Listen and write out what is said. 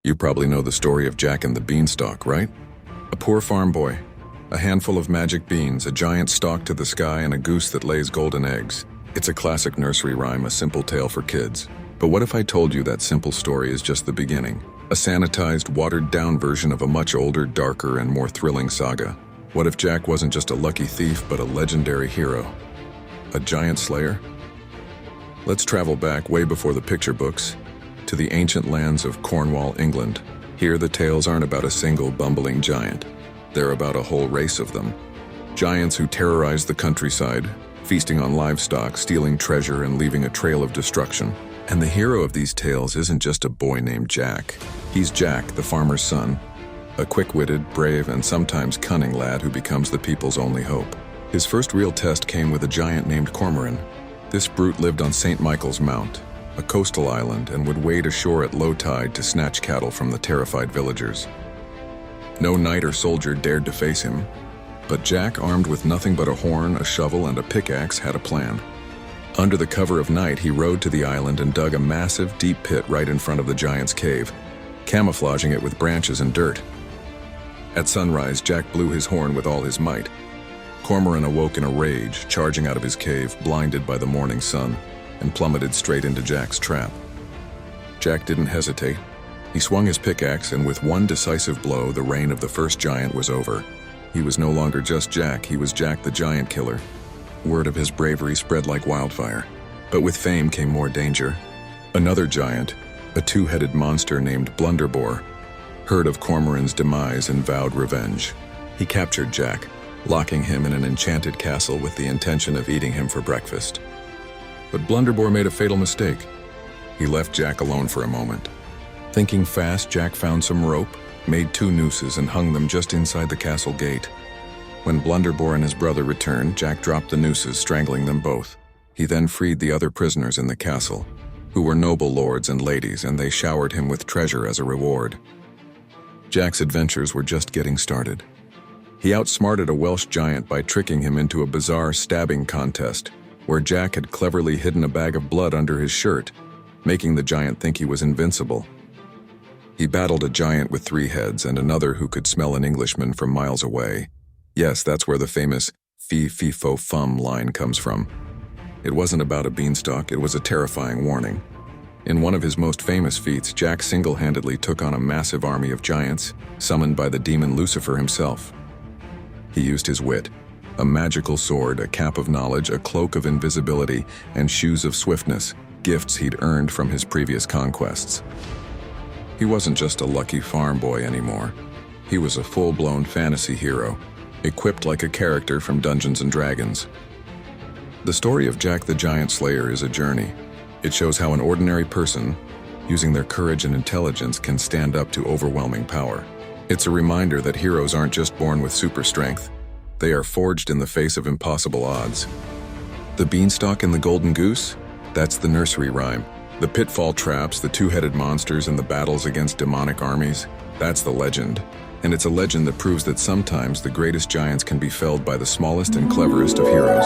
You probably know the story of Jack and the Beanstalk, right? A poor farm boy, a handful of magic beans, a giant stalk to the sky, and a goose that lays golden eggs. It's a classic nursery rhyme, a simple tale for kids. But what if I told you that simple story is just the beginning? A sanitized, watered-down version of a much older, darker, and more thrilling saga. What if Jack wasn't just a lucky thief, but a legendary hero? A giant slayer? Let's travel back way before the picture books, to the ancient lands of Cornwall, England. Here the tales aren't about a single bumbling giant. They're about a whole race of them. Giants who terrorized the countryside, feasting on livestock, stealing treasure, and leaving a trail of destruction. And the hero of these tales isn't just a boy named Jack. He's Jack, the farmer's son, a quick-witted, brave, and sometimes cunning lad who becomes the people's only hope. His first real test came with a giant named Cormoran. This brute lived on St. Michael's Mount, a coastal island, and would wade ashore at low tide to snatch cattle from the terrified villagers. No knight or soldier dared to face him, but Jack, armed with nothing but a horn, a shovel, and a pickaxe, had a plan. Under the cover of night, he rode to the island and dug a massive, deep pit right in front of the giant's cave, camouflaging it with branches and dirt. At sunrise, Jack blew his horn with all his might. Cormoran awoke in a rage, charging out of his cave, blinded by the morning sun, and plummeted straight into Jack's trap. Jack didn't hesitate. He swung his pickaxe, and with one decisive blow, the reign of the first giant was over. He was no longer just Jack, he was Jack the Giant Killer. Word of his bravery spread like wildfire. But with fame came more danger. Another giant, a two-headed monster named Blunderbore, heard of Cormoran's demise and vowed revenge. He captured Jack, locking him in an enchanted castle with the intention of eating him for breakfast. But Blunderbore made a fatal mistake. He left Jack alone for a moment. Thinking fast, Jack found some rope, made 2 nooses, and hung them just inside the castle gate. When Blunderbore and his brother returned, Jack dropped the nooses, strangling them both. He then freed the other prisoners in the castle, who were noble lords and ladies, and they showered him with treasure as a reward. Jack's adventures were just getting started. He outsmarted a Welsh giant by tricking him into a bizarre stabbing contest, where Jack had cleverly hidden a bag of blood under his shirt, making the giant think he was invincible. He battled a giant with 3 heads and another who could smell an Englishman from miles away. Yes, that's where the famous "fee, fee, fo, fum" line comes from. It wasn't about a beanstalk, it was a terrifying warning. In one of his most famous feats, Jack single-handedly took on a massive army of giants, summoned by the demon Lucifer himself. He used his wit, a magical sword, a cap of knowledge, a cloak of invisibility, and shoes of swiftness, gifts he'd earned from his previous conquests. He wasn't just a lucky farm boy anymore. He was a full-blown fantasy hero, equipped like a character from Dungeons & Dragons. The story of Jack the Giant Slayer is a journey. It shows how an ordinary person, using their courage and intelligence, can stand up to overwhelming power. It's a reminder that heroes aren't just born with super strength. They are forged in the face of impossible odds. The beanstalk and the golden goose? That's the nursery rhyme. The pitfall traps, the 2-headed monsters, and the battles against demonic armies? That's the legend. And it's a legend that proves that sometimes the greatest giants can be felled by the smallest and cleverest of heroes.